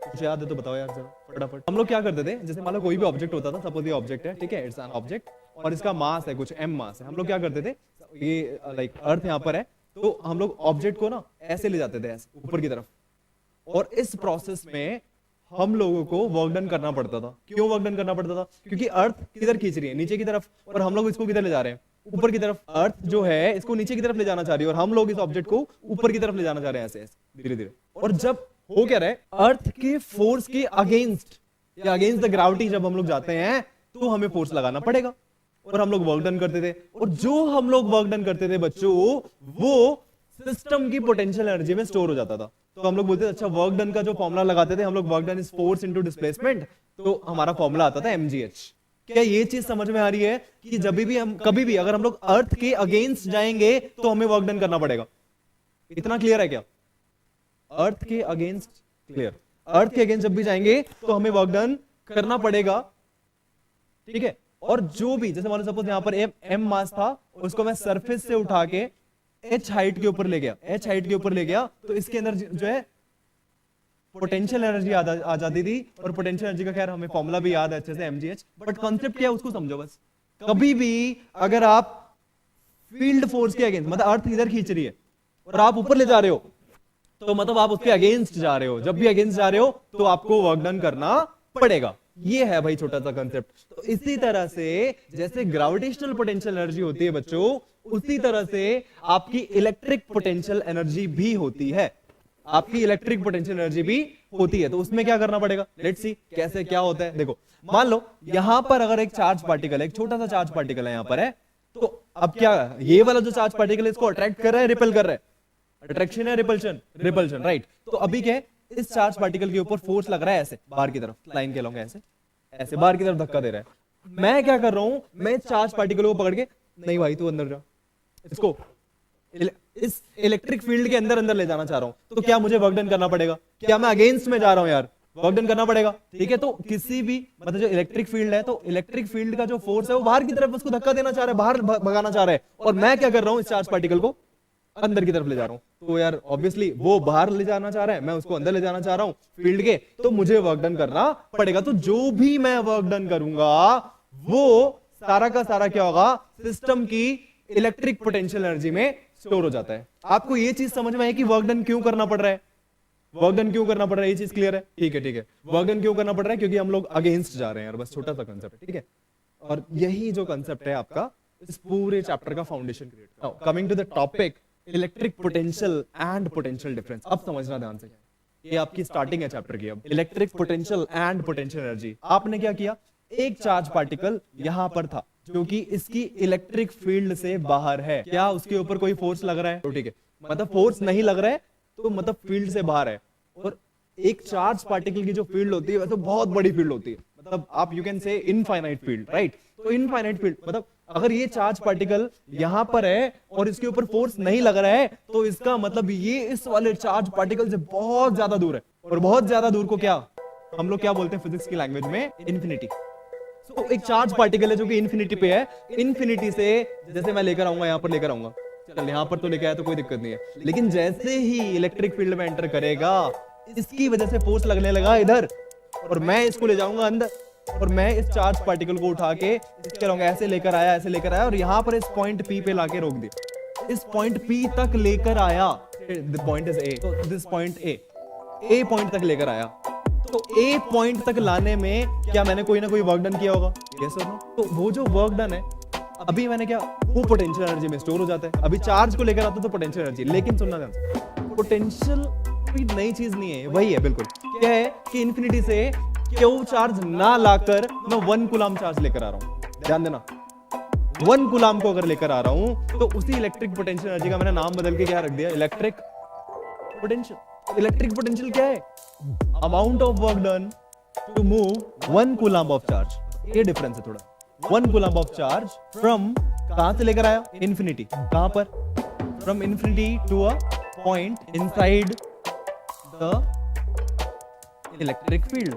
कुछ याद है तो बताओ यार जरा फटाफट। हम लोग क्या करते थे, जैसे मान लो कोई भी ऑब्जेक्ट होता था, सपोज ये ऑब्जेक्ट है, ठीक है, इट्स एन ऑब्जेक्ट और इसका मास है कुछ m मास है। हम लोग क्या करते थे, ये लाइक अर्थ यहाँ पर है, तो हम लोग ऑब्जेक्ट को ना ऐसे ले जाते थे, ऐसे ऊपर की तरफ। और इस प्रोसेस में हम लोगों को वर्क डन करना पड़ता था। क्यों वर्क डन करना पड़ता था? क्योंकि अर्थ किधर खींच रही है? नीचे की तरफ। और हम लोग इसको किधर ले जा रहे हैं? ऊपर की तरफ। अर्थ जो है इसको नीचे की तरफ ले जाना चाह रही है और हम लोग इस ऑब्जेक्ट को ऊपर की तरफ ले जाना चाह रहे हैं, ऐसे ऐसे धीरे धीरे। और जब हो क्या रहा है, अर्थ के फोर्स के अगेंस्ट या अगेंस्ट द ग्रेविटी जब हम लोग जाते हैं तो हमें फोर्स लगाना पड़ेगा। और हम लोग वर्क डन करते थे। और जो हम लोग वर्क डन करते थे बच्चों, वो सिस्टम की पोटेंशियल एनर्जी में स्टोर हो जाता था। तो हम लोग बोलते थे अच्छा वर्क डन का जो फॉर्मूला लगाते थे हम लोग, work done is force into displacement, तो हमारा फॉर्मूला आता था mgh। क्या ये चीज समझ में आ रही है कि जब भी हम कभी भी अगर हम लोग अर्थ के अगेंस्ट जाएंगे तो हमें वर्क डन करना पड़ेगा? इतना क्लियर है क्या? अर्थ के अगेंस्ट क्लियर। अर्थ के अगेंस्ट जब भी जाएंगे तो हमें वर्क डन करना पड़ेगा, ठीक है। और जो भी जैसे मान लो सपोज यहाँ पर m मास था, उसको मैं सरफेस से उठा के h हाइट के ऊपर ले गया, h हाइट के ऊपर ले गया, तो इसके अंदर जो है पोटेंशियल एनर्जी आ जाती थी। और पोटेंशियल एनर्जी का खैर हमें फॉर्मूला भी याद है अच्छे से, mgh। बट कॉन्सेप्ट क्या है उसको समझो बस। कभी भी अगर आप फील्ड फोर्स के अगेंस्ट, मतलब अर्थ इधर खींच रही है और आप ऊपर ले जा रहे हो, तो मतलब आप उसके अगेंस्ट जा रहे हो। जब भी अगेंस्ट जा रहे हो तो आपको वर्क डन करना पड़ेगा। ये है भाई छोटा सा कंसेप्ट। तो इसी तरह से जैसे ग्रेविटेशनल पोटेंशियल एनर्जी होती है बच्चों, उसी तरह से आपकी इलेक्ट्रिक पोटेंशियल एनर्जी भी होती है। आपकी इलेक्ट्रिक पोटेंशियल एनर्जी भी होती है। तो उसमें क्या करना पड़ेगा? लेट्स सी कैसे क्या होता है। देखो मान लो यहां पर अगर एक चार्ज पार्टिकल है, एक छोटा सा चार्ज पार्टिकल है यहां पर है, तो अब क्या ये वाला जो चार्ज पार्टिकल है इसको अट्रैक्ट कर रहा है, रिपेल कर रहा है? अट्रैक्शन है रिपल्शन? Repulsion, right. तो अभी क्या है, इस चार्ज पार्टिकल के ऊपर फोर्स लग रहा है ऐसे बाहर की तरफ, लाइन के लॉन्ग ऐसे ऐसे बाहर की तरफ धक्का दे रहा है। मैं क्या कर रहा हूं, मैं चार्ज पार्टिकल को पकड़ के, नहीं भाई तू अंदर जा, इसको इस इलेक्ट्रिक फील्ड के अंदर अंदर ले जाना चाह रहा हूं। तो क्या मुझे वर्क डन करना पड़ेगा? क्या मैं अगेंस्ट में जा रहा हूं यार? वर्क डन करना पड़ेगा, ठीक है। तो किसी भी मतलब जो इलेक्ट्रिक फील्ड है, तो इलेक्ट्रिक फील्ड का जो फोर्स है वो बाहर की तरफ उसको धक्का देना चाह रहा है, बाहर भगाना चाह रहा है। और मैं क्या कर रहा हूं, इस चार्ज पार्टिकल को अंदर की तरफ ले जा रहा हूं। तो यार ऑब्वियसली वो बाहर ले जाना चाह रहा है, मैं उसको अंदर ले जाना चाह रहा हूं फील्ड के, तो मुझे वर्क डन करना पड़ेगा। तो जो भी मैं वर्क डन करूंगा वो सारा का सारा क्या होगा, सिस्टम की इलेक्ट्रिक पोटेंशियल एनर्जी में स्टोर हो जाता है। आपको ये चीज समझ में है कि वर्क डन क्यों करना पड़ रहा है, वर्क डन क्यों करना पड़ रहा है, ये चीज क्लियर है? ठीक है ठीक है, वर्क डन क्यों करना पड़ रहा है, क्योंकि हम लोग अगेंस्ट जा रहे हैं यार, बस छोटा सा कंसेप्ट, ठीक है। और यही जो कंसेप्ट है आपका इस पूरे चैप्टर का फाउंडेशन क्रिएट करता है। Coming to the topic electric potential and potential difference, अब समझना ध्यान से, ये आपकी स्टार्टिंग है चैप्टर की। अब electric potential and potential energy, आपने क्या किया, एक चार्ज पार्टिकल यहां पर था जो कि इसकी इलेक्ट्रिक फील्ड से बाहर है, क्या उसके ऊपर कोई फोर्स लग रहा है? तो ठीक है, मतलब फोर्स नहीं लग रहा है तो मतलब फील्ड से बाहर है। और एक चार्ज पार्टिकल की जो फील्ड होती है वैसे बहुत बड़ी फील्ड होती है, मतलब आप you can say infinite field, right. तो इनफाइनाइट फील्ड मतलब अगर ये चार्ज पार्टिकल यहां पर है और इसके ऊपर फोर्स नहीं लग रहा है तो इसका मतलब ये इस वाले चार्ज पार्टिकल से बहुत ज्यादा दूर है। और बहुत ज्यादा दूर को क्या हम लोग क्या बोलते हैं फिजिक्स की लैंग्वेज में, इन्फिनिटी। तो एक चार्ज पार्टिकल है जो कि इन्फिनिटी पे है, इन्फिनिटी से जैसे मैं लेकर आऊंगा, यहां पर लेकर आऊंगा, चल यहां पर तो लेकर आया तो कोई दिक्कत नहीं है, लेकिन जैसे ही इलेक्ट्रिक फील्ड में एंटर करेगा इसकी वजह से फोर्स लगने लगा इधर, और मैं इसको ले जाऊंगा अंदर, और मैं इस चार्ज पार्टिकल को उठा के ऐसे लेकर आया, ऐसे लेकर आया, और यहां पर इस पॉइंट पी पे लाके रोक दिया, इस पॉइंट पी तक लेकर आया, द पॉइंट इज ए, तो दिस पॉइंट ए पॉइंट तक लेकर आया। तो ए पॉइंट तक लाने में क्या मैंने कोई ना कोई वर्क डन किया होगा? यस और नो? तो वो जो वर्क डन है अभी मैंने क्या, वो पोटेंशियल एनर्जी में स्टोर हो जाता है। अभी चार्ज को लेकर आता तो पोटेंशियल एनर्जी, लेकिन सुनना ध्यान, पोटेंशियल कोई नई चीज नहीं है, वही है बिल्कुल। क्या है कि इन्फिनिटी से क्यू चार्ज ना लाकर मैं 1 कूलम चार्ज लेकर आ रहा हूं, ध्यान देना, 1 कूलम को अगर लेकर आ रहा हूं तो उसी इलेक्ट्रिक पोटेंशियल एनर्जी का मैंने नाम बदल के क्या रख दिया, इलेक्ट्रिक पोटेंशियल। इलेक्ट्रिक पोटेंशियल क्या है? Amount of work done to move 1 coulomb of charge, ये डिफरेंस है थोड़ा। 1 कूलम ऑफ चार्ज फ्रॉम, कहां से लेकर आया, इन्फिनिटी, कहां पर, from infinity to a point inside the electric field.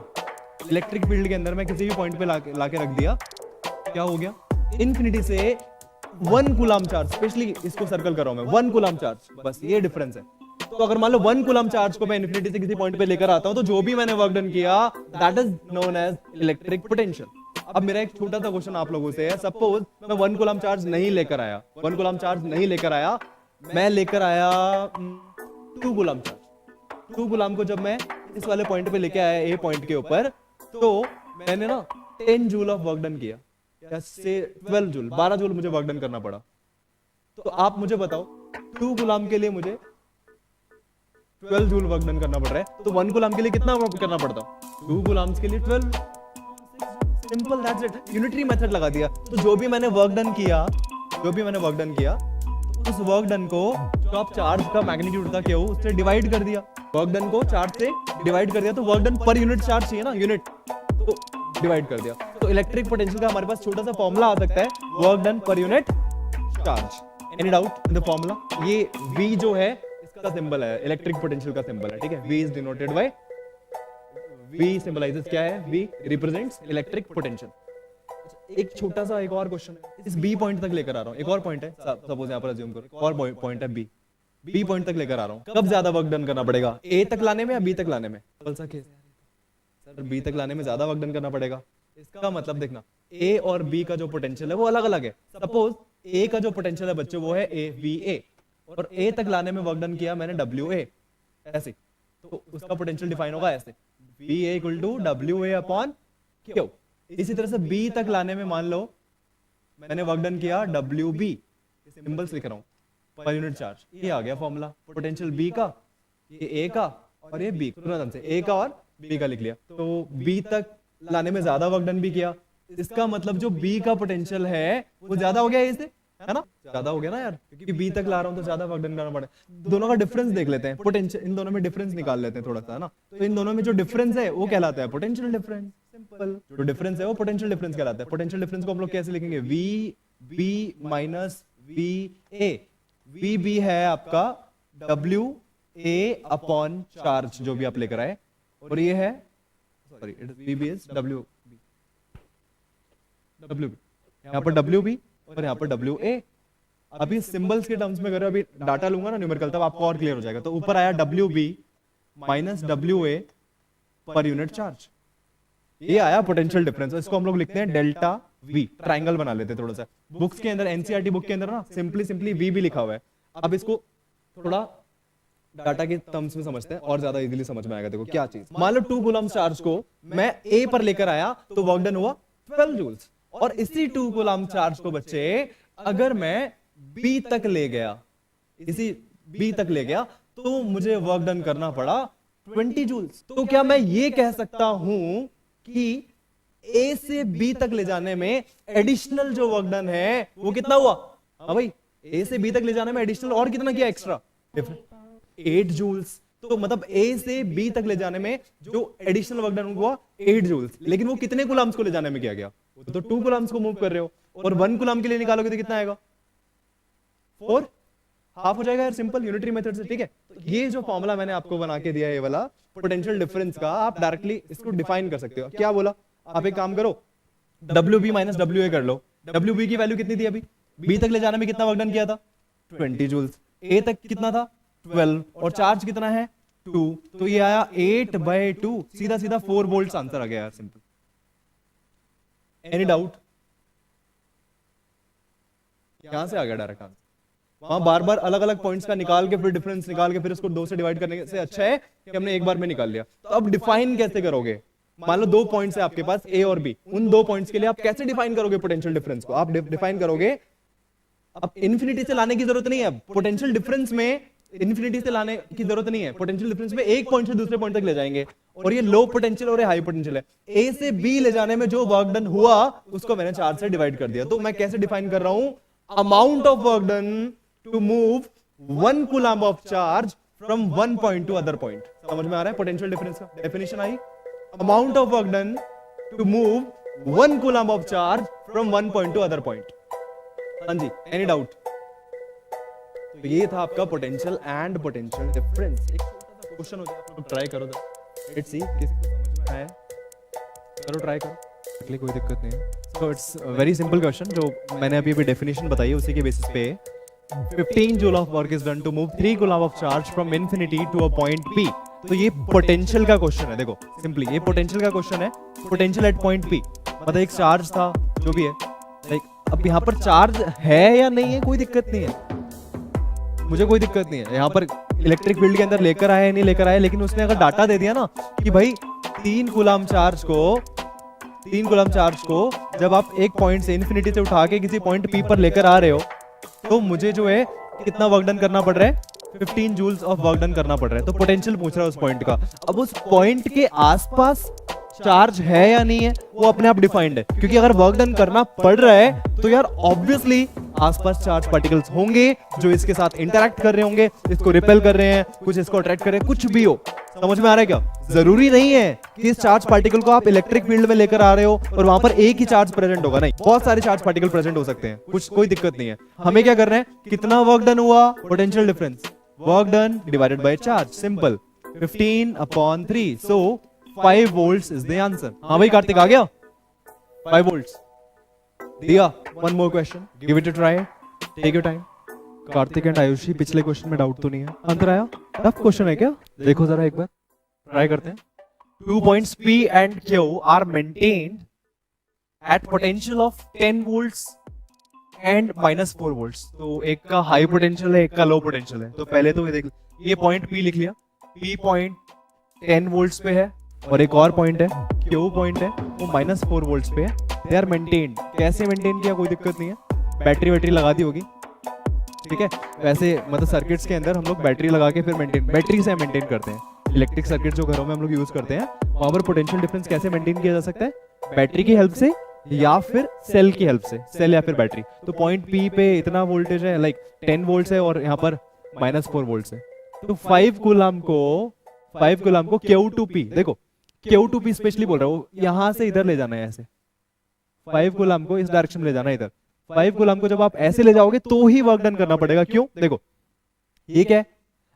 Electric field के अंदर मैं किसी भी पॉइंट पे लाके रख दिया, क्या हो गया, इन्फिनिटी से 1 कूलम चार्ज, स्पेशली इसको सर्कल कर रहा हूं मैं, 1 कूलम चार्ज, बस ये डिफरेंस है। तो अगर मान लो 1 कूलम चार्ज को मैं इन्फिनिटी से किसी पॉइंट पे लेकर आता हूं तो जो भी मैंने वर्क डन किया that is known as electric potential. अब मेरा एक छोटा सा क्वेश्चन आप लोगों से है, सपोज मैं 1 कूलम चार्ज नहीं लेकर आया, 1 कूलम चार्ज नहीं लेकर आया, मैं लेकर आया 2 कूलम चार्ज। 2 कूलम को जब मैं इस वाले पॉइंट पे लेके आया, ए पॉइंट के ऊपर, तो मैंने ना 10 जूल ऑफ वर्क डन किया, या से 12 जूल, 12 जूल मुझे वर्क डन करना पड़ा। तो आप मुझे बताओ 2 कूलम के लिए मुझे 12 जूल वर्क डन करना पड़ रहा है, तो 1 कूलम के लिए कितना वर्क करना पड़ता? 2 कूलम्स के लिए 12, simple that's it, unitary method लगा दिया। तो जो भी मैंने वर्क डन किया, उस वर्क डन को जो आप चार्ज का मैग्नीट्यूड था क्यों, उससे डिवाइड कर दिया, वर्क डन को चार्ज से डिवाइड कर दिया, तो work done per unit charge चाहिए ना, यूनिट, तो डिवाइड कर दिया। तो इलेक्ट्रिक पोटेंशियल का हमारे पास छोटा सा फॉर्मूला आ सकता है, work done per unit charge. Any doubt in the formula? ये V जो है इसका सिंबल है, इलेक्ट्रिक पोटेंशियल का सिंबल है, ठीक है। V is denoted by, V symbolizes क्या है, V रिप्रेजेंट्स इलेक्ट्रिक पोटेंशियल। एक छोटा सा एक और क्वेश्चन है, इस B पॉइंट तक लेकर आ रहा हूं, एक और पॉइंट है, सपोज यहां पर अज्यूम करो, एक और पॉइंट है B पॉइंट तक लेकर आ रहा हूं, कब ज्यादा वर्क डन करना पड़ेगा, A तक लाने में या B तक लाने में? सा केस सर, B तक लाने में ज्यादा वर्क डन करना पड़ेगा। इसका मतलब देखना, A और B का जो पोटेंशियल है वो अलग अलग है। सपोज A का जो पोटेंशियल है बच्चों वो है VA, और A तक लाने में वर्क डन किया मैंने WA, ऐसे, तो उसका पोटेंशियल डिफाइन होगा ऐसे, VA equal to WA upon Q। इसी तरह से B तक लाने में मान लो मैंने वर्क डन किया WB, सिंबल्स लिख रहा हूं, पर यूनिट चार्ज, ये आ गया फॉर्मूला, पोटेंशियल B का, ये A का, और ये B, A का और B का लिख लिया। तो B तक लाने में ज्यादा वर्क डन भी किया, इसका मतलब जो B का पोटेंशियल है वो ज्यादा हो गया A से, है ना, ज्यादा हो गया ना यार, क्योंकि B तक ला रहा हूं तो ज्यादा वर्क डन करना पड़े। दोनों का डिफरेंस देख लेते हैं, पोटेंशियल, इन दोनों में डिफरेंस निकाल लेते हैं थोड़ा सा, है ना। तो इन दोनों में जो डिफरेंस है वो कहलाता है पोटेंशियल डिफरेंस, सिंपल। जो डिफरेंस है वो पोटेंशियल डिफरेंस कहलाता है। पोटेंशियल डिफरेंस को हम लोग कैसे लिखेंगे, VB माइनस VA। VB है आपका WA अपॉन चार्ज जो भी आप लेकर आए, और ये है, sorry it is VB is WB, यहाँ पर WB और यहाँ पर WA। अभी सिंबल्स के टर्म्स में अगर अभी डाटा लूंगा ना न्यूमेरिकल, तब आपको और क्लियर हो जाएगा। तो ऊपर आया WB minus WA per unit charge, ये आया पोटेंशियल डिफरेंस। इसको हम लोग लिखते हैं डेल्टा वी, ट्राइंगल बना लेते थोड़ा सा। बुक्स के अंदर, एनसीईआरटी बुक के अंदर ना सिंपली वी भी लिखा हुआ है। अब इसको थोड़ा डाटा के टर्म्स में समझते हैं और ज्यादा इजीली समझ में आएगा। देखो क्या चीज, मान लो 2 कूलम्ब चार्ज को मैं ए पर लेकर आया तो वर्क डन हुआ 12 जूल्स, और इसी 2 कूलम्ब चार्ज को बच्चे अगर मैं बी तक ले गया, इसी बी तक ले गया, तो मुझे वर्क डन करना पड़ा 20 जूल्स। तो क्या मैं ये कह सकता हूं कि ए से बी तक ले जाने में एडिशनल जो वर्क डन है वो कितना हुआ? हाँ भाई, ए से बी तक ले जाने में एडिशनल और कितना किया एक्स्ट्रा? 8 जूल्स। तो मतलब ए से बी तक ले जाने में जो एडिशनल वर्क डन हुआ 8 जूल्स। लेकिन वो कितने कूलम्ब्स को ले जाने में किया गया? तो 2 कूलम्ब्स को मूव कर रहे हो, और 1 कूलम्ब के लिए निकालोगे तो कितना आएगा? 4, हाफ हो जाएगा यार, सिंपल यूनिटरी मेथड से। ठीक है, तो ये जो फॉर्मूला मैंने आपको बना के दिया है, ये वाला पोटेंशियल डिफरेंस का, आप डायरेक्टली इसको डिफाइन कर सकते हो। क्या बोला? आप एक काम करो, WB माइनस WA कर लो। WB की वैल्यू कितनी थी अभी? बी तक ले जाने में कितना वर्क डन किया था? 20 जूल्स। ए तक कितना था? 12, और चार्ज कितना है? 2, तो ये आया 8/2, सीधा सीधा 4 वोल्ट आंसर आ गया यार, सिंपल। Any doubt? यहां से आ गया डायरेक्ट आंसर। वहां बार बार अलग अलग पॉइंट्स का निकाल के फिर डिफरेंस निकाल के फिर उसको 2 से डिवाइड करने से अच्छा है कि हमने एक बार में निकाल लिया। तो अब डिफाइन कैसे करोगे? मान लो 2 पॉइंट्स है आपके पास, ए और बी। उन 2 पॉइंट्स के लिए आप कैसे डिफाइन करोगे पोटेंशियल डिफरेंस को? आप डिफाइन करोगे, अब इन्फिनिटी से लाने की जरूरत नहीं है पोटेंशियल डिफरेंस में, इन्फिनिटी से लाने की जरूरत नहीं है पोटेंशियल डिफरेंस में। एक पॉइंट से दूसरे पॉइंट तक ले जाएंगे, और ये लो पोटेंशियल और ये हाई पोटेंशियल है। ए से बी ले जाने में जो वर्क डन हुआ उसको मैंने 4 से डिवाइड कर दिया। तो मैं कैसे डिफाइन कर रहा हूं? Amount of work done to move 1 coulomb of charge from one point to other point. समझ में आ रहा है पोटेंशियल डिफरेंस का डेफिनेशन आई? Amount of work done to move 1 coulomb of charge from one point to other point. हाँ जी, any doubt? तो ये था आपका पोटेंशियल एंड पोटेंशियल डिफरेंस। एक क्वेश्चन हो जाए, आप लोग ट्राई करो, लेट्स सी किसी को समझ में आया। करो, ट्राई करो, कोई दिक्कत नहीं है। So it's very simple question, जो मैंने अभी डेफिनेशन बताई है उसी के बेसिस पे 15 joule of work is done to move 3 coulomb of charge from infinity to a point P। तो ये पोटेंशियल का क्वेश्चन है। देखो सिंपली ये पोटेंशियल का क्वेश्चन है, पोटेंशियल एट पॉइंट P। मतलब एक चार्ज था जो भी है, लाइक अब यहाँ पर चार्ज है या नहीं है कोई दिक्कत नहीं है, मुझे कोई दिक्कत नहीं है। यहाँ पर इलेक्ट्रिक फील्ड के अंदर लेकर आया नहीं लेकर आया, लेकिन उसने अगर डाटा दे दिया ना कि भाई 3 कूलम्ब चार्ज को जब आप एक पॉइंट से इन्फिनिटी से उठा के किसी पॉइंट P पर लेकर आ रहे हो, तो मुझे जो है कितना वर्क डन करना पड़ रहा है? 15 जूल्स ऑफ वर्क डन करना पड़ रहा है। तो पोटेंशियल पूछ रहा है उस पॉइंट का। अब उस पॉइंट के आसपास चार्ज है या नहीं है वो अपने आप डिफाइंड है, क्योंकि अगर वर्क डन करना पड़ रहा है तो यार ऑब्वियसली आसपास चार्ज पार्टिकल्स होंगे जो इसके साथ इंटरैक्ट कर रहे होंगे, इसको रिपेल कर रहे हैं, कुछ इसको अट्रैक्ट कर रहे हैं, कुछ भी हो। समझ में आ रहा है क्या? जरूरी नहीं है कि इस चार्ज पार्टिकल को आप इलेक्ट्रिक फील्ड में लेकर आ रहे हो और वहां पर एक ही चार्ज प्रेजेंट होगा, नहीं, बहुत सारे चार्ज पार्टिकल प्रेजेंट हो सकते हैं, कुछ कोई दिक्कत नहीं है। हमें क्या करना है? कितना वर्क डन हुआ? Potential difference, work done divided by charge, simple 15/3। So 5 volts is the answer. हाँ भाई कार्तिक आ गया, 5 वोल्ट्स दिया। One more question, give it a try, take your time. Kartik and Ayushi, पिछले क्वेश्चन में डाउट तो नहीं है? आंसर आया? टफ क्वेश्चन है क्या? देखो जरा एक बार, ट्राई करते हैं। 2 points P and Q are maintained at potential of 10 volts and -4 volts। तो एक का हाई पोटेंशियल है, एक का लो पोटेंशियल है। तो पहले तो ये देख, ये पॉइंट P लिख लिया, P पॉइंट 10 वोल्ट्स पे है, और एक और पॉइंट है Q पॉइंट है वो -4 वोल्ट्स पे है। They are maintained. कैसे मेंटेन किया? कोई दिक्कत नहीं है, बैटरी लगा दी होगी, ठीक है। वैसे मतलब सर्किट्स के अंदर हम लोग बैटरी लगा के फिर बैटरी से मेंटेन करते हैं। इलेक्ट्रिक सर्किट जो घरों में हम लोग यूज करते हैं, वहां पर पोटेंशियल डिफरेंस कैसे मेंटेन किया जा सकता है? बैटरी की हेल्प से या फिर सेल की हेल्प से, सेल या फिर बैटरी। तो पॉइंट P पे इतना वोल्टेज है, लाइक 10 वोल्ट्स है, और यहाँ पर -4 वोल्ट्स है। तो 5 कूलम्ब को Q2P, देखो Q2P स्पेशली बोल रहा हूँ, यहां से इधर ले जाना है, ऐसे 5 कूलम्ब को इस डायरेक्शन में ले जाना है इधर। 5 कूलम्ब को जब आप ऐसे ले जाओगे तो ही वर्क डन करना पड़ेगा। क्यों? देखो ये क्या है,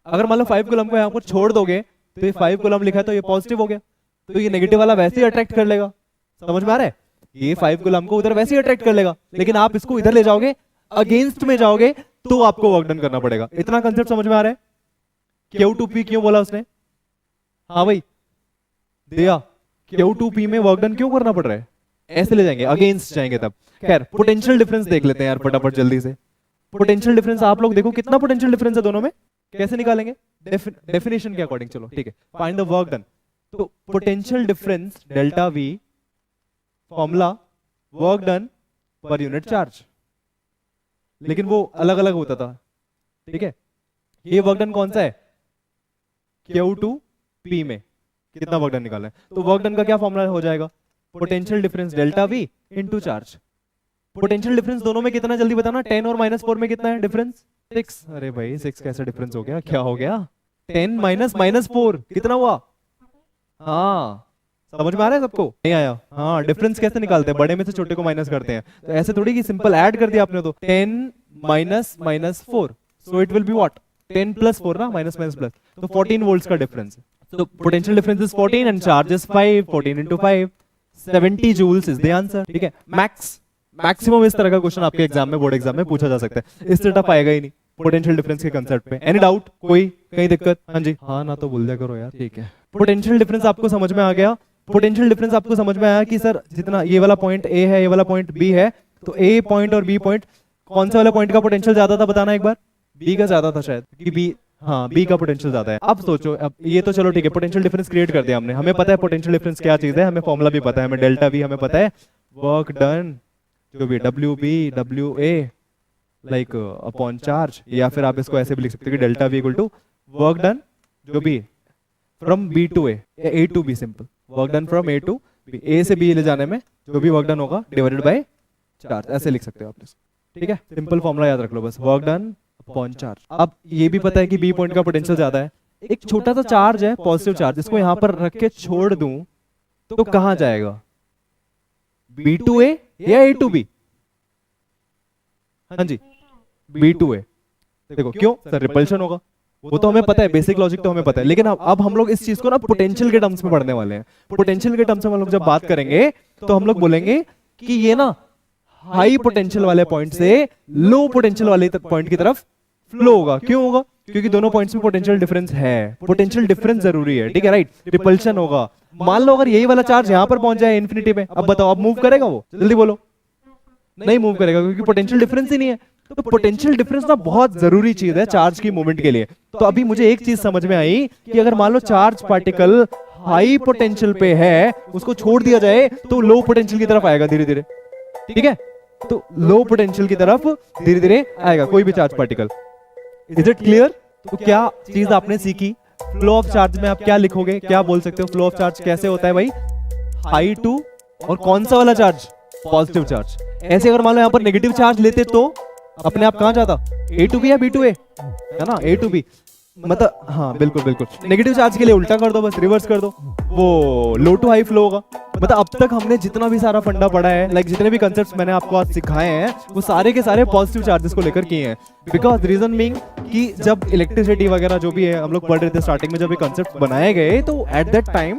अगर मान लो 5 कूलम्ब को यहाँ पर छोड़ दोगे तो ये 5 कूलम्ब लिखा है तो ये पॉजिटिव हो गया, तो ये नेगेटिव वाला वैसे ही अट्रैक्ट कर लेगा। समझ में आ रहा है? ये 5 कूलम्ब को उधर वैसे ही अट्रैक्ट कर लेगा, लेकिन आप इसको इधर ले जाओगे, अगेंस्ट में जाओगे, तो आपको वर्क डन करना पड़ेगा। इतना कंसेप्ट समझ में आ रहा है? Q2P क्यों बोला उसने? हाँ भाई दिया, Q2P में वर्क डन क्यों करना पड़ रहा है? ऐसे ले जाएंगे, अगेंस्ट जाएंगे तब। खैर पोटेंशियल डिफरेंस देख लेते हैं यार फटाफट जल्दी से। पोटेंशियल डिफरेंस आप लोग देखो कितना पोटेंशियल डिफरेंस है दोनों में, कैसे निकालेंगे? डेफिनेशन के अकॉर्डिंग, चलो ठीक है, फाइंड द वर्क डन। तो potential difference delta we, formula work done per unit charge, लेकिन वो अलग अलग होता था, ठीक है। ये वर्क डन कौन सा है? Q2P में कितना वर्क डन निकालना है, तो वर्क डन का क्या फॉर्मूला हो जाएगा? Potential difference delta we into charge. Potential difference दोनों में कितना जल्दी बताना, 10 और -4 में कितना है डिफरेंस? 6। अरे भाई 6 कैसा डिफरेंस हो गया, क्या हो गया? 10 माइनस 4 कितना हुआ? हाँ समझ में आ रहा है सबको? नहीं आया? हाँ, डिफरेंस कैसे निकालते हैं? बड़े में से छोटे को माइनस करते हैं, तो ऐसे थोड़ी कि सिंपल ऐड कर दिया आपने, तो 10 -4, so it will be what? 10 + 4 ना, माइनस प्लस, तो 14 वोल्ट्स का डिफरेंस। तो potential difference is 14 and charge is 5, 14 × 5, 70 joules is the answer, ठीक है। मैक्सिमम इस तरह का क्वेश्चन आपके एग्जाम में, बोर्ड एग्जाम में पूछा जा सकता है, इससे टफ आएगा ही नहीं पोटेंशियल डिफरेंस के कंसेप्ट पे। एनी डाउट, कोई कहीं दिक्कत? हाँ जी, हाँ ना तो भूल दिया करो यार, ठीक है। पोटेंशियल डिफरेंस आपको समझ में आ गया? पोटेंशियल डिफरेंस आपको समझ में आया कि सर जितना ये वाला पॉइंट ए है, ये वाला पॉइंट बी है, तो ए पॉइंट और बी पॉइंट, कौन सा वाला पॉइंट का पोटेंशियल ज्यादा था बताना एक बार? बी का ज्यादा था शायद, कि बी, हाँ बी का पोटेंशियल ज्यादा है। अब सोचो, अब ये तो चलो ठीक है, पोटेंशियल डिफरेंस क्रिएट कर दिया हमने, हमें पता है पोटेंशियल डिफरेंस क्या चीज है, हमें फॉर्मूला भी पता है, हमें डेल्टा वी हमें पता है, वर्क डन जो भी WB/WA लाइक अपॉन चार्ज, या फिर आप इसको ऐसे भी लिख सकते हो कि delta V equal to work done जो भी फ्रॉम B to A या A to B, simple work done from A to B, A से B ले जाने में जो भी वर्क डन होगा डिवाइडेड बाय चार्ज, ऐसे लिख सकते हो आप इसको, ठीक है। सिंपल फॉर्मूला याद रख लो बस, वर्क डन अपॉन चार्ज। अब ये भी पता है कि B पॉइंट का पोटेंशियल ज्यादा है, एक छोटा सा चार्ज है पॉजिटिव चार्ज, इसको यहां पर रख के छोड़ दूं तो कहां जाएगा? B to A या A to B? हाँ जी, B to A। देखो क्यों सर, रिपल्शन होगा, वो तो हमें पता है, बेसिक लॉजिक तो हमें पता है, लेकिन अब हम लोग इस चीज को ना पोटेंशियल के टर्म्स में पढ़ने वाले हैं। पोटेंशियल के टर्म्स में हम लोग जब बात करेंगे तो हम लोग बोलेंगे कि ये ना हाई पोटेंशियल वाले पॉइंट से लो पोटेंशियल वाले पॉइंट की तरफ फ्लो होगा। क्यों होगा? क्योंकि दोनों पॉइंट्स में पोटेंशियल डिफरेंस है, पोटेंशियल डिफरेंस जरूरी है, ठीक है, राइट। रिपल्शन होगा। मान लो अगर यही वाला चार्ज यहां पर पहुंच जाए इन्फिनिटी में, अब बताओ अब मूव करेगा वो? जल्दी बोलो। नहीं मूव करेगा, क्योंकि पोटेंशियल डिफरेंस ही नहीं है। तो पोटेंशियल डिफरेंस ना बहुत जरूरी चीज है चार्ज की मूवमेंट के लिए। तो अभी मुझे एक चीज समझ में आई कि अगर मान लो चार्ज पार्टिकल हाई पोटेंशियल पे है, उसको छोड़ दिया जाए तो लो पोटेंशियल की तरफ आएगा धीरे धीरे, ठीक है। तो लो पोटेंशियल की तरफ धीरे धीरे आएगा कोई भी charge particle. Is it clear? तो क्या चीज आपने सीखी? फ्लो ऑफ चार्ज में आप क्या लिखोगे, क्या बोल सकते हो? फ्लो ऑफ चार्ज कैसे होता है भाई? हाई टू, और कौन सा वाला चार्ज? Positive charge. ऐसे अगर मान लो यहां पर नेगेटिव चार्ज लेते तो अपने आप कहां जाता? A to B या B to A, है ना? A to B, मतलब हाँ बिल्कुल बिल्कुल। नेगेटिव चार्ज के लिए उल्टा कर दो, बस रिवर्स कर दो, वो लो टू हाई फ्लो होगा। मतलब अब तक हमने जितना भी सारा फंडा पढ़ा है, लाइक जितने भी कंसेप्ट्स मैंने आपको आज सिखाए हैं, वो सारे के सारे पॉजिटिव चार्जेस को लेकर किए हैं। बिकॉज रीजन बीइंग कि जब इलेक्ट्रिसिटी वगैरह जो भी है हम लोग पढ़ रहे थे स्टार्टिंग में, जब ये कंसेप्ट बनाए गए तो एट दैट टाइम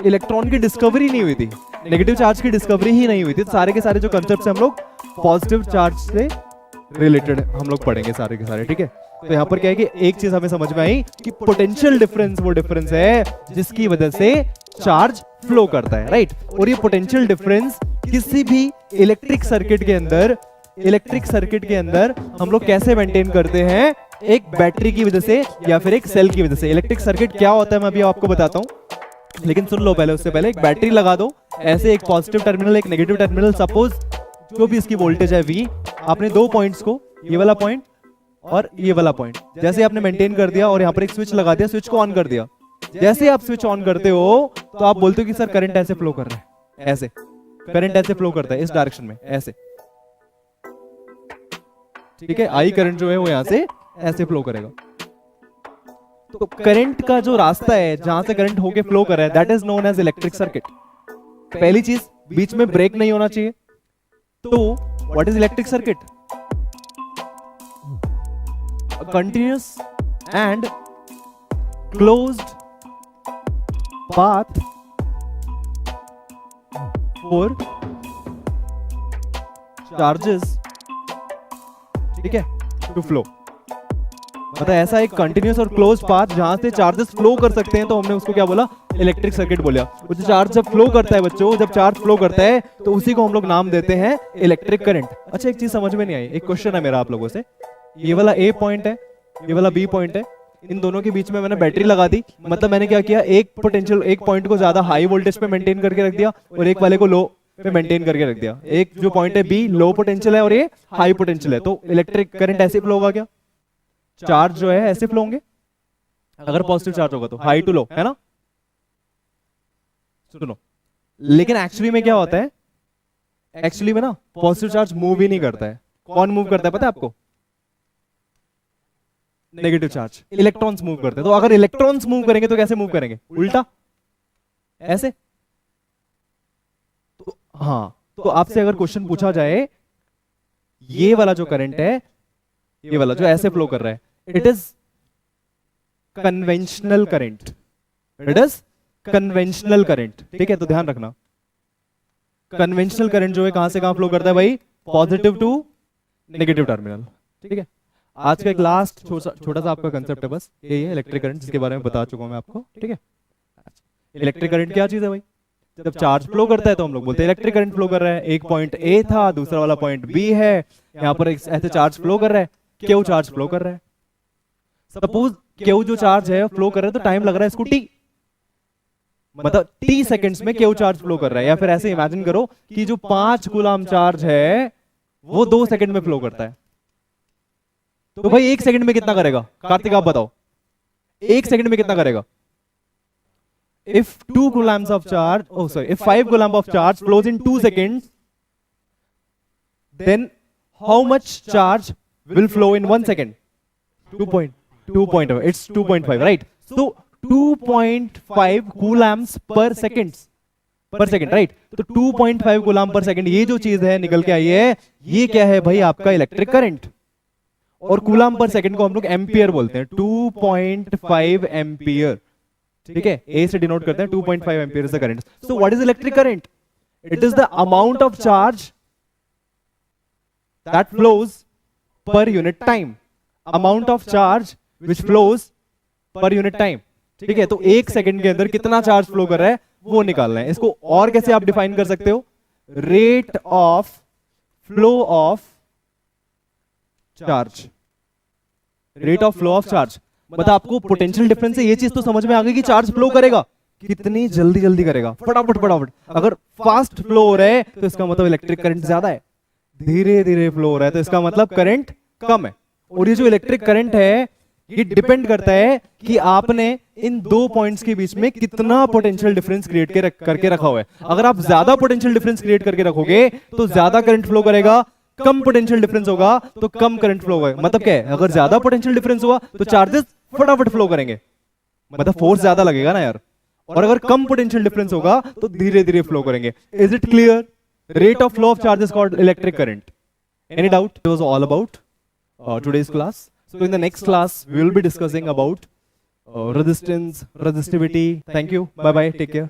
इलेक्ट्रॉन की डिस्कवरी नहीं हुई थी, नेगेटिव चार्ज की डिस्कवरी ही नहीं हुई थी। तो सारे के सारे जो कंसेप्ट्स हम लोग पॉजिटिव चार्ज से रिलेटेड हम लोग पढ़ेंगे सारे के सारे, ठीक है। तो यहाँ पर क्या है कि एक चीज हमें समझ में आई कि पोटेंशियल डिफरेंस वो डिफरेंस है जिसकी वजह से चार्ज फ्लो करता है, राइट। और ये पोटेंशियल डिफरेंस किसी भी इलेक्ट्रिक सर्किट के अंदर हम लोग कैसे मेंटेन करते हैं? एक बैटरी की वजह से या फिर एक सेल की वजह से। इलेक्ट्रिक सर्किट क्या होता है मैं अभी आपको बताता हूँ, लेकिन सुन लो पहले, उससे पहले एक बैटरी लगा दो ऐसे, एक पॉजिटिव टर्मिनल एक नेगेटिव टर्मिनल, सपोज जो भी इसकी वोल्टेज है V, आपने दो पॉइंट्स को, ये वाला पॉइंट और ये वाला पॉइंट, जैसे आपने मेंटेन कर दिया और यहाँ पर एक स्विच लगा दिया, स्विच को ऑन कर दिया। जैसे आप स्विच ऑन करते हो तो आप बोलते हो कि सर करंट ऐसे फ्लो कर रहा है, ऐसे करंट ऐसे फ्लो करता है इस डायरेक्शन में, ऐसे, ठीक है। आई करंट जो है वो यहाँ से ऐसे फ्लो करेगा। तो करंट का जो रास्ता है जहां से करंट होके फ्लो कर रहा है, that is known as electric circuit. पहली चीज, बीच में ब्रेक नहीं होना चाहिए। तो what is electric circuit? Continuous and closed path for charges, ठीक है, टू फ्लो। मतलब ऐसा एक कंटिन्यूस और क्लोज पाथ जहां से चार्जेस फ्लो कर सकते हैं, तो हमने उसको क्या बोला, इलेक्ट्रिक सर्किट बोला। वो जो चार्ज जब फ्लो करता है बच्चों, जब चार्ज फ्लो करता है तो उसी को हम लोग नाम देते हैं इलेक्ट्रिक करंट। अच्छा, एक चीज समझ में नहीं आई, एक क्वेश्चन है मेरा आप लोगों से, ये वाला ए पॉइंट है, ये वाला बी पॉइंट है, इन दोनों के बीच में मैंने बैटरी लगा दी, मतलब मैंने क्या किया, एक पोटेंशियल, एक पॉइंट को ज्यादा हाई वोल्टेज पे मेंटेन करके रख दिया और एक वाले को लो पे मेंटेन करके रख दिया। एक जो पॉइंट है बी लो पोटेंशियल है और ये हाई पोटेंशियल है, तो इलेक्ट्रिक करंट ऐसे फ्लो होगा क्या, चार्ज जो है ऐसे फ्लो होंगे अगर पॉजिटिव चार्ज होगा तो, हाई टू लो, है ना। सुनो, लेकिन एक्चुअली में क्या होता है, एक्चुअली में ना पॉजिटिव चार्ज मूव ही नहीं करता है। कौन मूव करता है पता है आपको, नेगेटिव चार्ज, इलेक्ट्रॉन्स मूव करते हैं। तो अगर इलेक्ट्रॉन्स मूव करेंगे तो कैसे मूव करेंगे, उल्टा, ऐसे। तो हाँ, तो आपसे अगर क्वेश्चन पूछा जाए, ये वाला जो करंट है, ये वाला जो ऐसे फ्लो कर रहा है, it is conventional current, it is conventional current, ठीक है। तो ध्यान रखना, कन्वेंशनल करंट जो है कहां से कहां फ्लो करता है भाई, पॉजिटिव टू नेगेटिव टर्मिनल, ठीक है। आज का एक लास्ट छोटा सा आपका कंसेप्ट है बस, ये है इलेक्ट्रिक करंट, जिसके बारे में बता चुका हूं मैं आपको, ठीक है। इलेक्ट्रिक करंट क्या चीज है भाई, जब चार्ज फ्लो करता है तो हम लोग बोलते हैं इलेक्ट्रिक करंट फ्लो कर रहा है। एक पॉइंट ए था, दूसरा वाला पॉइंट बी है, यहां पर ऐसे चार्ज फ्लो कर रहा है, क्यू चार्ज फ्लो कर रहा है। सपोज क्यू जो चार्ज है फ्लो कर रहा है तो टाइम लग रहा है इसको टी, मतलब टी सेकंड्स में क्यू चार्ज फ्लो कर रहा है। या फिर ऐसे इमेजिन करो कि जो 5 कूलम चार्ज है वो 2 सेकंड में फ्लो करता है, तो भाई 1 सेकंड में कितना करेगा, कार्तिक आप बताओ, 1 सेकंड में कितना करेगा। If 2 coulombs of charge, oh sorry, if 5 coulomb of charge flows in 2 seconds, then how much charge will flow in 1 second? 2.5. It's 2.5, right? So 2.5 coulombs per second, right? तो 2.5 coulomb per second ये जो चीज है निकल के आई है, ये क्या है भाई, आपका इलेक्ट्रिक करंट। और कूलम पर सेकंड को हम लोग एम्पियर बोलते हैं, 2.5 एम्पियर, ठीक है। ए से डिनोट करते हैं 2.5 ampere is the current. So what is electric current, it is the amount of charge that flows per unit time, amount of charge which flows per unit time, ठीक है। तो 1 सेकंड के अंदर कितना चार्ज फ्लो कर रहा है वो निकालना है। इसको और कैसे आप डिफाइन कर सकते हो, rate of flow of charge, rate of flow of charge. मतलब आपको पोटेंशियल डिफरेंस से ये चीज तो समझ में आ गई कि चार्ज फ्लो करेगा कितनी जल्दी जल्दी करेगा, फटाफट फटाफट। अगर फास्ट फ्लो हो रहा है तो इसका मतलब इलेक्ट्रिक करंट ज्यादा है, धीरे धीरे फ्लो हो रहा है तो इसका मतलब करंट कम है। और ये जो इलेक्ट्रिक करंट है ये डिपेंड करता है कि आपने इन 2 पॉइंट्स के बीच में कितना पोटेंशियल डिफरेंस क्रिएट करके रखा हुआ है। अगर आप ज्यादा पोटेंशियल डिफरेंस क्रिएट करके रखोगे तो ज्यादा करंट फ्लो करेगा, कम पोटेंशियल डिफरेंस होगा तो कम करंट फ्लो होगा। मतलब क्या है, अगर ज्यादा पोटेंशियल डिफरेंस हुआ तो चार्जेस फटाफट फ्लो करेंगे, मतलब फोर्स ज्यादा लगेगा ना यार। और अगर कम पोटेंशियल डिफरेंस होगा तो धीरे धीरे फ्लो करेंगे। Is it clear, rate of flow of charges called electric current. Any doubt, it was all about today's class. So in the next class we will be discussing about resistance, resistivity. Thank you, bye bye, take care.